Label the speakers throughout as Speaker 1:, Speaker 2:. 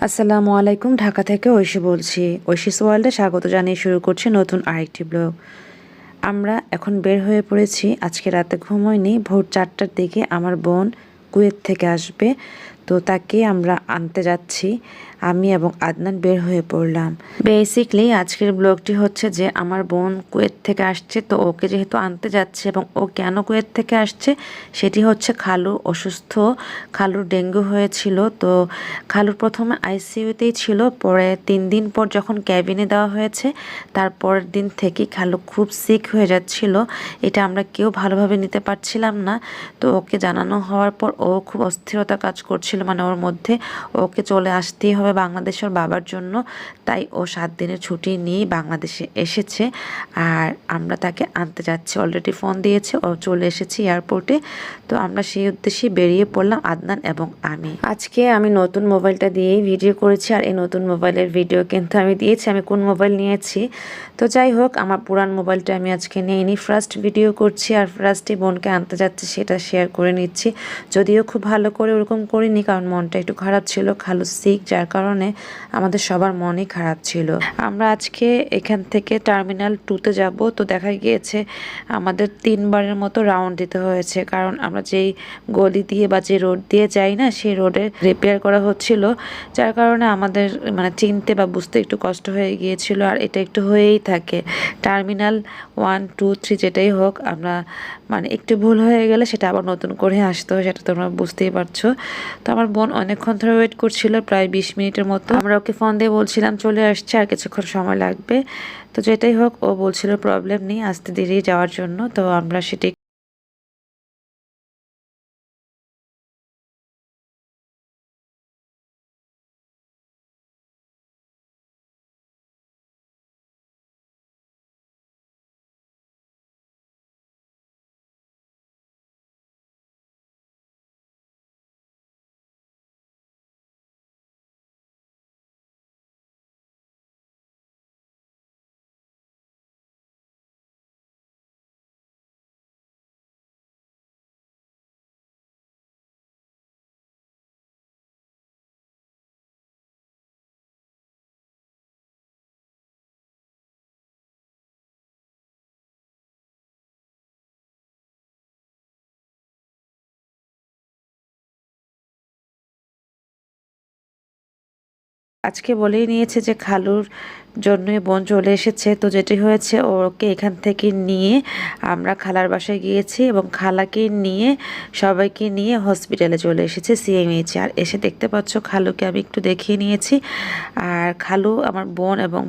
Speaker 1: আসসালামু আলাইকুম, ঢাকা থেকে ঐশী বলছি। ঐশীস ওয়ার্ল্ডে স্বাগত জানিয়ে শুরু করছি নতুন আরেকটি ব্লগ। আমরা এখন বের হয়ে পড়েছি। আজকে রাতে ঘুমোইনি। ভোর 4টার দিকে আমার বোন কুয়েত থেকে আসবে, তো তাকে আমরা আনতে যাচ্ছি। আমি এবং আদনান বের হয়ে পড়লাম। বেসিকলি আজকের ব্লগটি হচ্ছে যে আমার বোন কুয়েত থেকে আসছে, তো ওকে যেহেতু আনতে যাচ্ছে এবং ও কেন কুয়েত থেকে আসছে সেটি হচ্ছে খালু অসুস্থ, খালুর ডেঙ্গু হয়েছিল। তো খালুর প্রথমে আইসিইউতেই ছিল, পরে 3 দিন পর যখন ক্যাবিনে দেওয়া হয়েছে তারপরের দিন থেকে খালু খুব সিক হয়ে যাচ্ছিল। এটা আমরা কেউ ভালোভাবে নিতে পারছিলাম না। তো ওকে জানানো হওয়ার পর ও খুব অস্থিরতা কাজ করছিল, মানে ওর মধ্যে ওকে চলে আসতেই হবে বাংলাদেশের বাবার জন্য। তাই ও 7 দিনের ছুটি নিয়ে বাংলাদেশে এসেছে আর আমরা তাকে আনতে যাচ্ছি। অলরেডি ফোন দিয়েছে, ও চলে এসেছে এয়ারপোর্টে। তো আমরা সেই উদ্দেশ্যে বেরিয়ে পড়লাম আদনান এবং আমি। আজকে আমি নতুন মোবাইলটা দিয়েই ভিডিও করেছি, আর এই নতুন মোবাইলের ভিডিও কিন্তু আমি দিয়েছি আমি কোন মোবাইল নিয়েছি। তো যাই হোক, আমার পুরান মোবাইলটা আমি আজকে নিইনি, ফার্স্ট ভিডিও করছি আর ফার্স্টই বোনকে আনতে যাচ্ছি সেটা শেয়ার করে নিচ্ছি। যদিও খুব ভালো করে ওরকম করিনি, কারণ মনটা একটু খারাপ ছিল, খালু সিক, যার কারণে আমাদের সবার মনই খারাপ ছিল। আমরা আজকে এখান থেকে টার্মিনাল 2তে যাব। তো দেখা গিয়েছে আমাদের 3বারের মতো রাউন্ড দিতে হয়েছে, কারণ আমরা যেই গলি দিয়ে বা যে রোড দিয়ে যাই না, সেই রোডে রিপেয়ার করা হচ্ছিল, যার কারণে আমাদের মানে চিনতে বা বুঝতে একটু কষ্ট হয়ে গিয়েছিল। আর এটা একটু হয়েই থাকে টার্মিনাল 1, 2, 3 যেটাই হোক, আমরা মানে একটু ভুল হয়ে গেলে সেটা আবার নতুন করে আসতে হয়, সেটা তোমরা বুঝতেই পারছো। তো আমার বোন অনেকক্ষণ ধরে ওয়েট করছিল, প্রায় 20 মিনিটের মতো। আমরা ওকে ফোন দিয়ে বলছিলাম চলে আসছে, আর কিছুক্ষণ সময় লাগবে। তো যেটাই হোক, ও বলছিল প্রবলেম নেই, আসতে দেরি যাওয়ার জন্য। তো আমরা সেটি আজকে বলেই নিয়েছে যে খালুর জন্যই বোন চলে এসেছে। তো যেটি হয়েছে, ওকে এখান থেকে নিয়ে আমরা খালার বাসায় গিয়েছি এবং খালাকে নিয়ে সবাইকে নিয়ে হসপিটালে চলে এসেছে সিএমএইচে। আর এসে দেখতে পাচ্ছ খালুকে আমি একটু দেখিয়ে নিয়েছি। আর খালু আমার বোন এবং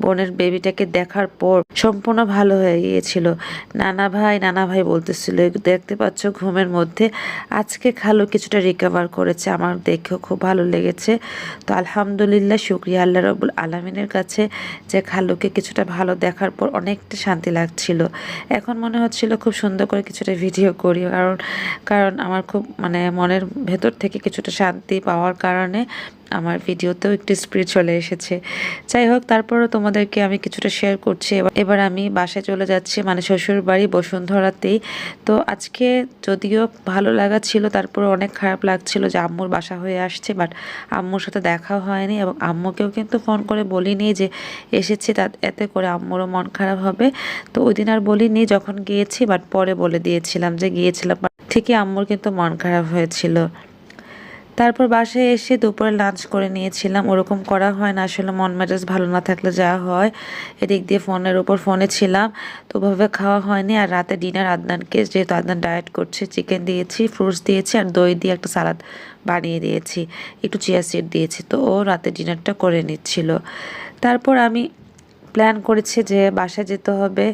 Speaker 1: বোনের বেবিটাকে দেখার পর সম্পূর্ণ ভালো হয়ে গিয়েছিল। নানা ভাই বলতেছিল, দেখতে পাচ্ছ ঘুমের মধ্যে। আজকে খালু কিছুটা রিকভার করেছে, আমার দেখেও খুব ভালো লেগেছে। তো আলহামদুলিল্লাহ, শুকরিয়া আল্লাহ রাব্বুল আলামিনের কাছে যে খালুকে কিছুটা ভালো দেখার পর অনেকটা শান্তি লাগছিল। এখন মনে হচ্ছিল খুব সুন্দর করে কিছুটা ভিডিও করি, কারণ আমার খুব মানে মনের ভেতর থেকে কিছুটা শান্তি পাওয়ার কারণে আমার ভিডিওতেও একটু স্পিরিট চলে এসেছে। যাই হোক, তারপরও তোমাদেরকে আমি কিছুটা শেয়ার করছি। এবার আমি বাসায় চলে যাচ্ছি, মানে শ্বশুর বাড়ি বসুন্ধরাতেই। তো আজকে যদিও ভালো লাগা ছিল, তারপরে অনেক খারাপ লাগছিল যে আম্মুর বাসা হয়ে আসছে, বাট আম্মুর সাথে দেখা হয়নি এবং আম্মুকেও কিন্তু ফোন করে বলিনি যে এসেছি, এতে করে আম্মুরও মন খারাপ হবে। তো ওই দিন আর বলিনি যখন গিয়েছি, বাট পরে বলে দিয়েছিলাম যে গিয়েছিলাম। ঠিকই আম্মুর কিন্তু মন খারাপ হয়েছিল। তারপর বাসায় এসে দুপুরে লাঞ্চ করে নিয়েছিলাম। ওরকম করা হয় না আসলে, মন মেজাজ ভালো না থাকলে যা হয়। এদিক দিয়ে ফোনের উপর ফোনে ছিলাম, তো ওভাবে খাওয়া হয়নি। আর রাতে ডিনার আদনানকে, যেহেতু আদনান ডায়েট করছে, চিকেন দিয়েছি, ফ্রুটস দিয়েছি আর দই দিয়ে একটা সালাদ বানিয়ে দিয়েছি, একটু চিয়া সিড দিয়েছি। তো ও রাতে ডিনারটা করে নিচ্ছিল। তারপর আমি প্ল্যান করেছি যে বাসায় যেতে হবে।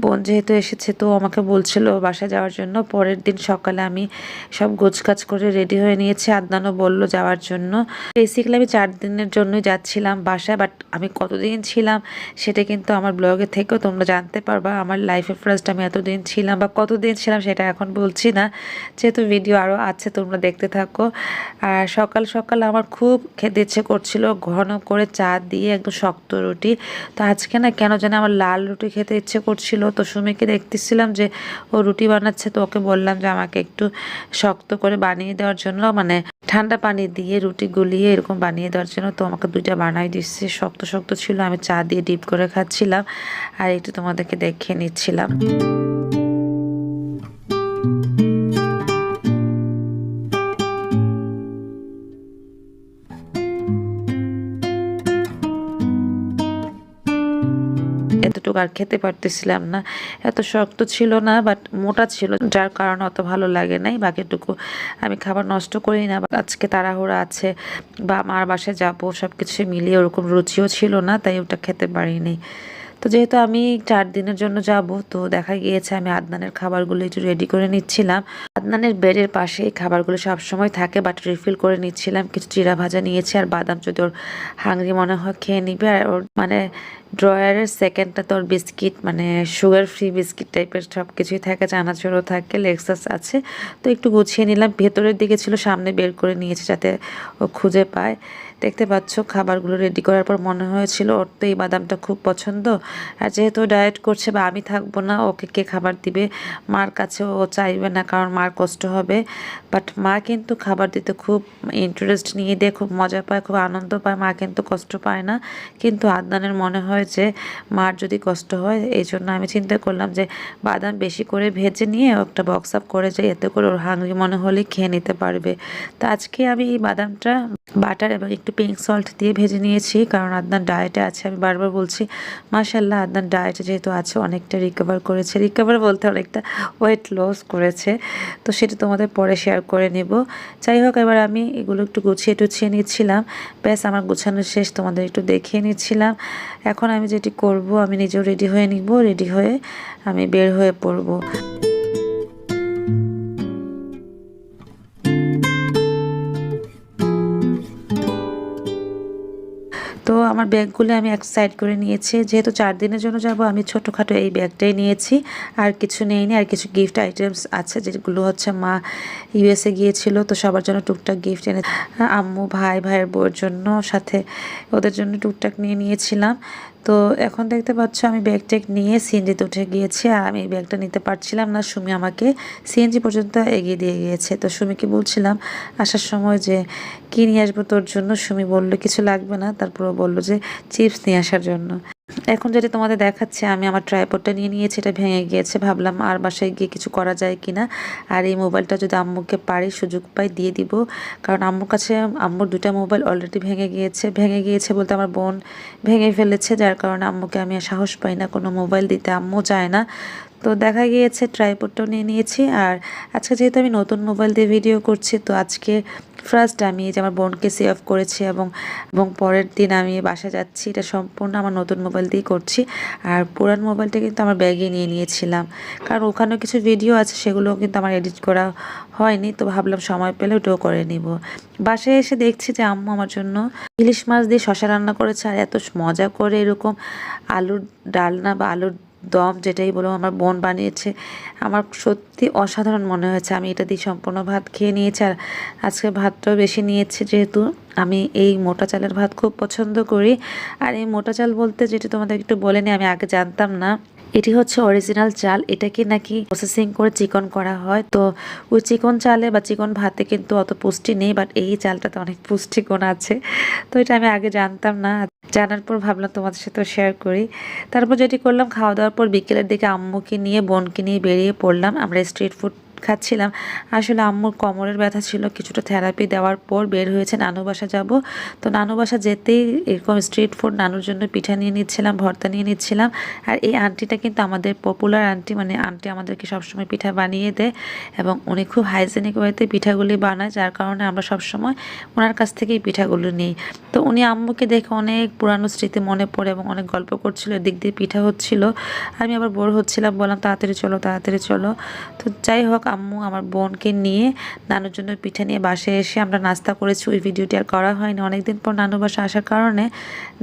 Speaker 1: বোন যেহেতু এসেছে, তো আমাকে বলছিল বাসায় যাওয়ার জন্য। পরের দিন সকালে আমি সব গোছগাছ করে রেডি হয়ে নিয়েছি, আদনানও বলল যাওয়ার জন্য। বেসিক্যালি আমি 4 দিনের জন্যই যাচ্ছিলাম বাসায়, বাট আমি কতদিন ছিলাম সেটা কিন্তু আমার ব্লগে থেকেও তোমরা জানতে পারবা। আমার লাইফে ফার্স্ট আমি এতদিন ছিলাম বা কতদিন ছিলাম সেটা এখন বলছি না, যেহেতু ভিডিও আরও আছে, তোমরা দেখতে থাকো। আর সকাল সকাল আমার খুব খেতে ইচ্ছে করছিল, ঘন করে চা দিয়ে একদম শক্ত রুটি। তো আজকে আজকে না কেন জানি আমার লাল রুটি খেতে ইচ্ছে করছিল। তো সুমিকে দেখতেছিলাম যে ও রুটি বানাচ্ছে, তো ওকে বললাম যে আমাকে একটু শক্ত করে বানিয়ে দেওয়ার জন্য, মানে ঠান্ডা পানি দিয়ে রুটি গুলিয়ে এরকম বানিয়ে দেওয়ার জন্য। তো আমাকে 2টা বানাই দিচ্ছে, শক্ত শক্ত ছিল। আমি চা দিয়ে ডিপ করে খাচ্ছিলাম আর একটু তোমাদেরকে দেখিয়ে নিচ্ছিলাম। এতটুকু আর খেতে পারতেছিলাম না, এত শক্ত ছিল না, বাট মোটা ছিল, যার কারণে অত ভালো লাগে নাই। বাকিটুকু আমি খাবার নষ্ট করি না, আজকে তাড়াহুড়া আছে বা মার বাসায় যাবো, সব কিছু মিলিয়ে ওরকম রুচিও ছিল না, তাই ওটা খেতে পারিনি। তো যেহেতু আমি 4 দিনের জন্য যাব, তো দেখা গিয়েছে আমি আদনানের খাবারগুলো একটু রেডি করে নিচ্ছিলাম। আদনানের বেডের পাশে এই খাবারগুলো সবসময় থাকে, বাট রিফিল করে নিচ্ছিলাম। কিছু চিড়া ভাজা নিয়েছি আর বাদাম, যদি ওর হাংরি মনে হয় খেয়ে নিবে। আর ওর মানে ড্রয়ারের সেকেন্ডটা তো ওর বিস্কিট, মানে সুগার ফ্রি বিস্কিট টাইপের সব কিছুই থাকে, চানাচুরও থাকে, লেক্সাস আছে। তো একটু গুছিয়ে নিলাম, ভেতরের দিকে ছিল, সামনে বের করে নিয়েছি যাতে ও খুঁজে পায়। দেখতে পাচ্ছ খাবারগুলো রেডি করার পর মনে হয়েছিল ওর তো এই বাদামটা খুব পছন্দ, আর যেহেতু ডায়েট করছে বা আমি থাকবো না, ওকে কে খাবার দিবে? মার কাছে ও চাইবে না, কারণ মার কষ্ট হবে। বাট মা কিন্তু খাবার দিতে খুব ইন্টারেস্ট নিয়ে দেয়, খুব মজা পায়, খুব আনন্দ পায়, মা কিন্তু কষ্ট পায় না। কিন্তু আদনানের মনে হয় যে মার যদি কষ্ট হয়, এই জন্য আমি চিন্তা করলাম যে বাদাম বেশি করে ভেজে নিয়ে একটা বক্স আপ করে যাই, এতে করে ওর হাংরি মনে হলে খেয়ে নিতে পারবে। তো আজকে আমি এই বাদামটা বাটার এবং একটু পিঙ্ক সল্ট দিয়ে ভেজে নিয়েছি, কারণ আদনান ডায়েটে আছে। আমি বারবার বলছি, মাশাল্লাহ আদনান ডায়েটে যেহেতু আছে অনেকটা রিকভার করেছে, রিকভার বলতে অনেকটা ওয়েট লস করেছে। তো সেটা তোমাদের পরে শেয়ার করে নেব। যাই হোক, এবার আমি এগুলো একটু গুছিয়ে টুছিয়ে নিচ্ছিলাম। ব্যাস আমার গোছানো শেষ, তোমাদের একটু দেখিয়ে নিচ্ছিলাম। এখন আমি যেটি করব, আমি নিজেও রেডি হয়ে নিব, রেডি হয়ে আমি বের হয়ে পড়ব। তো আমার ব্যাগগুলো আমি এক সাইড করে নিয়েছি, যেহেতু 4 দিনের জন্য যাব, আমি ছোটোখাটো এই ব্যাগটাই নিয়েছি, আর কিছু নেইনি। আর কিছু গিফট আইটেমস আছে, যেগুলো হচ্ছে মা ইউএসএ গিয়েছিল, তো সবার জন্য টুকটাক গিফট এনে, আম্মু ভাইয়ের বউয়ের জন্য, সাথে ওদের জন্য টুকটাক নিয়ে নিয়েছিলাম। তো এখন দেখতে পাচ্ছ আমি ব্যাগ ট্যাগ নিয়ে সিএনজিতে উঠে গিয়েছি, আর আমি এই ব্যাগটা নিতে পারছিলাম না। সুমি আমাকে সিএনজি পর্যন্ত এগিয়ে দিয়ে গিয়েছে। তো সুমিকে বলছিলাম আসার সময় যে কী নিয়ে আসবো তোর জন্য, সুমি বললো কিছু লাগবে না, তারপরও বললো যে চিপস নিয়ে আসার জন্য। এখন যেটা তোমাদের দেখাচ্ছে, আমি আমার ট্রাইপডটা নিয়ে নিয়েছি, এটা ভেঙে গিয়েছে, ভাবলাম আর বাসায় গিয়ে কিছু করা যায় কিনা। আর এই মোবাইলটা যদি আম্মুকে পারি, সুযোগ পাই, দিয়ে দিব, কারণ আম্মুর কাছে আম্মুর 2টা মোবাইল অলরেডি ভেঙে গিয়েছে বলতে আমার বোন ভেঙে ফেলেছে, যার কারণে আম্মুকে আমি সাহস পাই না কোনো মোবাইল দিতে, আম্মু চায় না। তো দেখা গিয়েছে ট্রাইপডটাও নিয়ে নিয়েছি। আর আজকে যেহেতু আমি নতুন মোবাইল দিয়ে ভিডিও করছি, তো আজকে ফার্স্ট আমি যে আমার বোনকে সেভ করেছি, এবং পরের দিন আমি বাসা যাচ্ছি, এটা সম্পূর্ণ আমার নতুন মোবাইল দিয়ে করছি। আর পুরান মোবাইলটা কিন্তু আমার ব্যাগে নিয়ে নিয়েছিলাম, কারণ ওখানেও কিছু ভিডিও আছে, সেগুলোও কিন্তু আমার এডিট করা হয়নি। তো ভাবলাম সময় পেলে ওটাও করে নিব। বাসায় এসে দেখছি যে আম্মু আমার জন্য ইলিশ মাছ দিয়ে শশা রান্না করেছে, আর এত মজা করে এরকম আলুর ডালনা বা আলুর দম, যেটাই বলো, আমার বোন বানিয়েছে। আমার সত্যি অসাধারণ মনে হয়েছে। আমি এটা দিয়ে সম্পূর্ণ ভাত খেয়ে নিয়েছি, আর আজকে ভাতটাও বেশি নিয়েছি, যেহেতু আমি এই মোটা চালের ভাত খুব পছন্দ করি। আর এই মোটা চাল বলতে যেটা তোমাদের একটু বলে নিই, আমি আগে জানতাম না এটি হচ্ছে অরিজিনাল চাল, এটাকে নাকি প্রসেসিং করে চিকন করা হয়। তো ওই চিকন চালে বা চিকন ভাতে কিন্তু অত পুষ্টি নেই, বাট এই চালটাতে অনেক পুষ্টিগুণ আছে। তো এটা আমি আগে জানতাম না, জানার পর ভাবলাম তোমাদের সাথে শেয়ার করি। তারপর যেটি করলাম, খাওয়া দাওয়ার পর বিকেলের দিকে আম্মুকে নিয়ে বোনকে নিয়ে বেরিয়ে পড়লাম। আমরা স্ট্রিট ফুড খাচ্ছিলাম। আসলে আম্মুর কোমরের ব্যথা ছিল, কিছুটা থেরাপি দেওয়ার পর বের হয়েছে নানু বাসা যাব। তো নানু বাসা যেতেই এরকম স্ট্রিট ফুড, নানুর জন্য পিঠা নিয়ে নিচ্ছিলাম, ভর্তা নিয়ে নিচ্ছিলাম। আর এই আন্টিটা কিন্তু আমাদের পপুলার আন্টি, মানে আন্টি আমাদেরকে সবসময় পিঠা বানিয়ে দেয়, এবং উনি খুব হাইজেনিক ওয়েতে পিঠাগুলি বানায়, যার কারণে আমরা সবসময় ওনার কাছ থেকেই পিঠাগুলো নিই। তো উনি আম্মুকে দেখে অনেক পুরানো স্মৃতি মনে পড়ে, এবং অনেক গল্প করছিল, এদিক দিয়ে পিঠা হচ্ছিল। আমি আবার বোর হচ্ছিলাম, বললাম তাড়াতাড়ি চলো তাড়াতাড়ি চলো। তো যাই হোক, আম্মু আমার বোনকে নিয়ে নানুর জন্য পিঠা নিয়ে বাসায় এসে আমরা নাস্তা করেছি। ওই ভিডিওটি আর করা হয়নি, অনেকদিন পর নানু বাসা আসার কারণে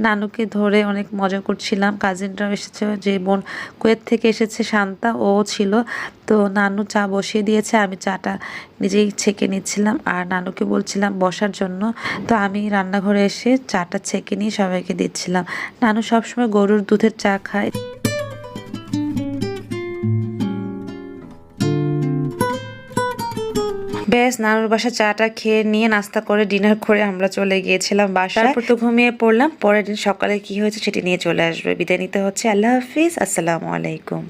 Speaker 1: নানুকে ধরে অনেক মজা করছিলাম। কাজিনরাও এসেছে, যে বোন কুয়েত থেকে এসেছে শান্তা, ও ছিল। তো নানু চা বসিয়ে দিয়েছে, আমি চাটা নিজেই ছেঁকে নিচ্ছিলাম আর নানুকে বলছিলাম বসার জন্য। তো আমি রান্নাঘরে এসে চাটা ছেঁকে নিয়ে সবাইকে দিচ্ছিলাম। নানু সবসময় গরুর দুধের চা খায়। বেশ, নানুর বাসা চাটা খেয়ে নিয়ে নাস্তা করে ডিনার করে আমরা চলে গিয়েছিলাম বাসায়। তারপর তো ঘুমিয়ে পড়লাম। পরের দিন সকালে কি হয়েছে সেটি নিয়ে চলে আসবে। বিদায় নিতে হচ্ছে। আল্লাহ হাফিজ, আসসালামু আলাইকুম।